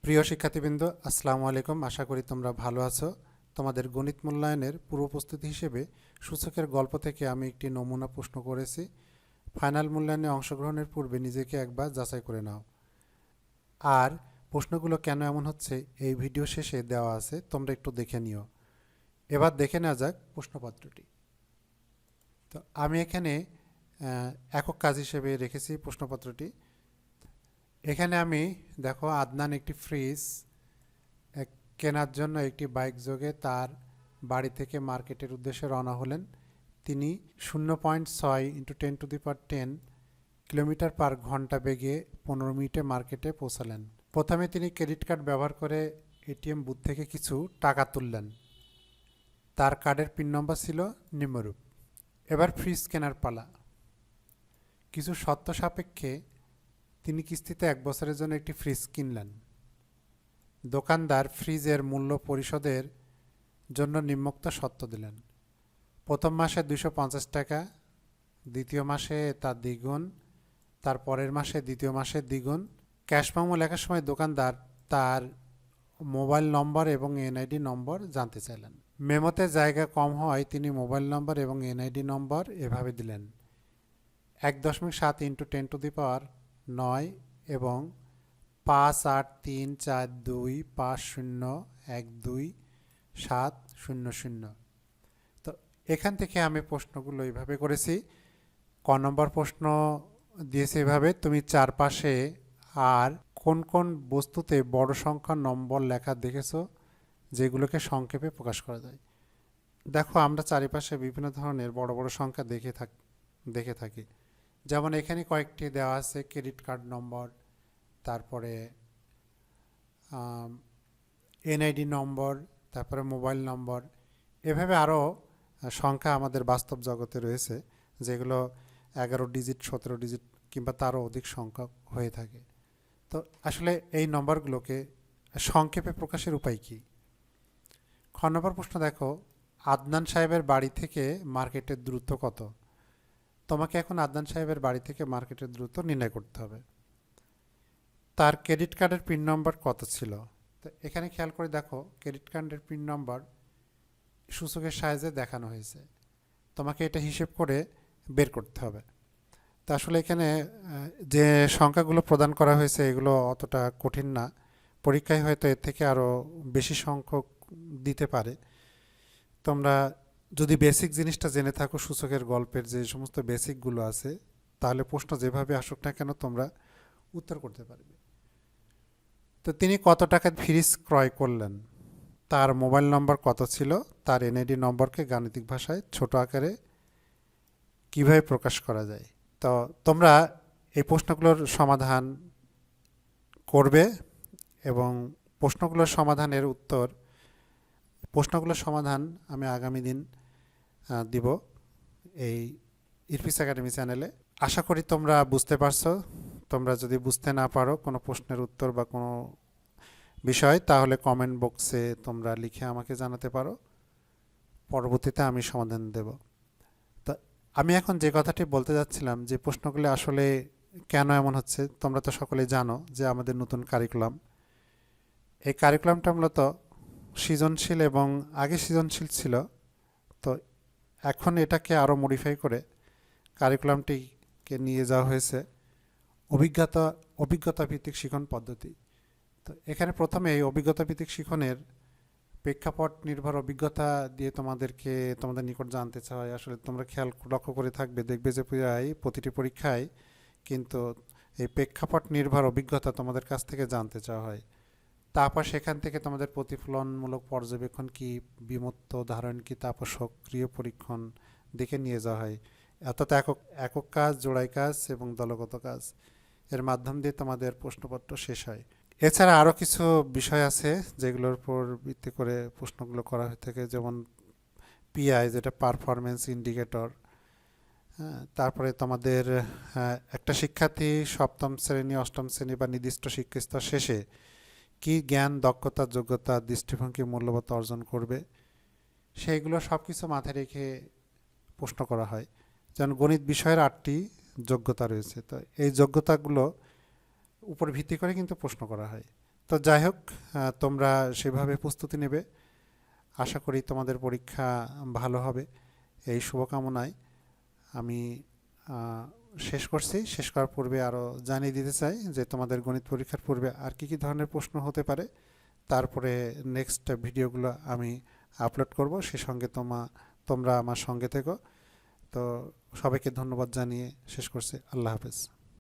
প্রিয় শিক্ষার্থীবৃন্দ, আসসালামু আলাইকুম। আশা করি তোমরা ভালো আছো। তোমাদের গণিত মূল্যায়নের পূর্ব প্রস্তুতি হিসেবে সূচকের গল্প থেকে আমি একটি নমুনা প্রশ্ন করেছি। ফাইনাল মূল্যায়নে অংশগ্রহণের পূর্বে নিজেকে একবার যাচাই করে নাও। আর প্রশ্নগুলো কেন এমন হচ্ছে এই ভিডিও শেষে দেওয়া আছে, তোমরা একটু দেখে নিও। এবার দেখে নেওয়া যাক প্রশ্নপত্রটি। তো আমি এখানে একক কাজ হিসেবে রেখেছি প্রশ্নপত্রটি। এখানে আমি দেখো, আদনান একটি ফ্রিজ কেনার জন্য একটি বাইক যোগে তার বাড়ি থেকে মার্কেটের উদ্দেশ্যে রওনা হলেন। তিনি 0.6 × 10⁻10 কিলোমিটার পার ঘন্টা বেগে 15 মিনিটে মার্কেটে পৌঁছালেন। প্রথমে তিনি ক্রেডিট কার্ড ব্যবহার করে এটিএম বুথ থেকে কিছু টাকা তুললেন। তার কার্ডের পিন নম্বর ছিল নিম্নরূপ। এবার ফ্রিজ কেনার পালা। কিছু শর্ত সাপেক্ষে তিনি কিস্তিতে 1 বছরের জন্য একটি ফ্রিজ কিনলেন। দোকানদার ফ্রিজের মূল্য পরিশোধের জন্য নিম্নোক্ত শর্ত দিলেন। প্রথম মাসে 250 টাকা, দ্বিতীয় মাসে তার দ্বিগুণ, তার পরের মাসে দ্বিতীয় মাসের দ্বিগুণ। ক্যাশ মেমো লেখার সময় দোকানদার তার মোবাইল নম্বর এবং এনআইডি নম্বর জানতে চাইলেন। মেমোতে জায়গা কম হওয়ায় তিনি মোবাইল নম্বর এবং এনআইডি নম্বর এভাবে দিলেন: 1.7 × 10⁻9 এবং 583425012700। তো এখান থেকে আমি প্রশ্নগুলো এইভাবে করেছি। ক নম্বর প্রশ্ন দিয়েছে এভাবে: তুমি চারপাশে আর কোন কোন বস্তুতে বড় সংখ্যার নম্বর লেখা দেখেছো যেগুলোকে সংক্ষেপে প্রকাশ করা যায়? দেখো, আমরা চারিপাশে বিভিন্ন ধরনের বড় বড় সংখ্যা দেখে থাকি। যেমন এখানে কয়েকটি দেওয়া আছে: ক্রেডিট কার্ড নম্বর, তারপরে এনআইডি নম্বর, তারপরে মোবাইল নম্বর। এভাবে আরও সংখ্যা আমাদের বাস্তব জগতে রয়েছে, যেগুলো 11 ডিজিট, 17 ডিজিট কিংবা তারও অধিক সংখ্যা হয়ে থাকে। তো আসলে এই নম্বরগুলোকে সংক্ষেপে প্রকাশের উপায় কী? খ নম্বর প্রশ্ন দেখো: আদনান সাহেবের বাড়ি থেকে মার্কেটের দূরত্ব কত? তোমাকে এখন আদনান সাহেবের বাড়ি থেকে মার্কেটের দূরত্ব নির্ণয় করতে হবে। তার ক্রেডিট কার্ডের পিন নম্বর কত ছিল? তো এখানে খেয়াল করে দেখো, ক্রেডিট কার্ডের পিন নম্বর সূচকের সাহায্যে দেখানো হয়েছে। তোমাকে এটা হিসেব করে বের করতে হবে। তো আসলে এখানে যে সংখ্যাগুলো প্রদান করা হয়েছে এগুলো অতটা কঠিন না। পরীক্ষায় হয়তো এর থেকে আরও বেশি সংখ্যক দিতে পারে। তোমরা যদি বেসিক জিনিসটা জেনে থাকো, সূচকের গল্পের যে সমস্ত বেসিকগুলো আছে, তাহলে প্রশ্ন যেভাবে আসুক না কেন তোমরা উত্তর করতে পারবে। তো তিনি কত টাকায় ফ্রিজ ক্রয় করলেন? তার মোবাইল নম্বর কত ছিল? তার এনআইডি নম্বরকে গাণিতিক ভাষায় ছোট আকারে কিভাবে প্রকাশ করা যায়? তো তোমরা এই প্রশ্নগুলোর সমাধান করবে এবং প্রশ্নগুলোর সমাধান আমি আগামী দিন দিব এই ইরফিস একাডেমি চ্যানেলে। আশা করি তোমরা বুঝতে পারছো। তোমরা যদি বুঝতে না পারো কোনো প্রশ্নের উত্তর বা কোনো বিষয়, তাহলে কমেন্ট বক্সে তোমরা লিখে আমাকে জানাতে পারো। পরবর্তীতে আমি সমাধান দেব। তা আমি এখন যে কথাটি বলতে যাচ্ছিলাম, যে প্রশ্নগুলি আসলে কেন এমন হচ্ছে, তোমরা তো সকলেই জানো যে আমাদের নতুন কারিকুলাম, এই কারিকুলামটা মূলত সৃজনশীল এবং আগে সৃজনশীল ছিল। তো এখন এটাকে আরও মডিফাই করে কারিকুলামটিকে নিয়ে যাওয়া হয়েছে অভিজ্ঞতা ভিত্তিক শিখন পদ্ধতি। তো এখানে প্রথমে এই অভিজ্ঞতা ভিত্তিক শিখনের প্রেক্ষাপট নির্ভর অভিজ্ঞতা দিয়ে তোমাদের নিকট জানতে চাই। আসলে তোমরা লক্ষ্য করে থাকবে, দেখবে যে প্রতিটি পরীক্ষায় কিন্তু এই প্রেক্ষাপট নির্ভর অভিজ্ঞতা তোমাদের কাছ থেকে জানতে চাওয়া হয়। তারপর সেখান থেকে তোমাদের প্রতিফলনমূলক পর্যবেক্ষণ কি, বিমূর্ত ধারণ কি, তারপর সক্রিয় পরীক্ষণ দিকে নিয়ে যাওয়া হয়। অর্থাৎ একক কাজ, জোড়াই কাজ এবং দলগত কাজ এর মাধ্যম দিয়ে তোমাদের প্রশ্নপত্র শেষ হয়। এছাড়া আরও কিছু বিষয় আছে যেগুলোর উপর ভিত্তি করে প্রশ্নগুলো করা হয়ে থাকে, যেমন পিআই, যেটা পারফরমেন্স ইন্ডিকেটর। তারপরে তোমাদের একটা শিক্ষার্থী সপ্তম শ্রেণী, অষ্টম শ্রেণী বা নির্দিষ্ট শিক্ষাস্তর শেষে কি জ্ঞান, দক্ষতা, যোগ্যতা, দৃষ্টিভঙ্গি, মূল্যবোধ অর্জন করবে, সেইগুলো সব কিছু মাথায় রেখে প্রশ্ন করা হয়। যেমন গণিত বিষয়ের 8টি যোগ্যতা রয়েছে। তো এই যোগ্যতাগুলো উপর ভিত্তি করে কিন্তু প্রশ্ন করা হয়। তো যাই হোক, তোমরা সেভাবে প্রস্তুতি নেবে। আশা করি তোমাদের পরীক্ষা ভালো হবে, এই শুভকামনায় আমি আহ, শেষ করছি। শেষ করার পূর্বে আরও জানিয়ে দিতে চাই যে তোমাদের গণিত পরীক্ষার পূর্বে আর কী কী ধরনের প্রশ্ন হতে পারে। তারপরে নেক্সট ভিডিওগুলো আমি আপলোড করব, সে সঙ্গে তোমরা আমার সঙ্গে থেকো। তো সবাইকে ধন্যবাদ জানিয়ে শেষ করছি। আল্লাহ হাফেজ।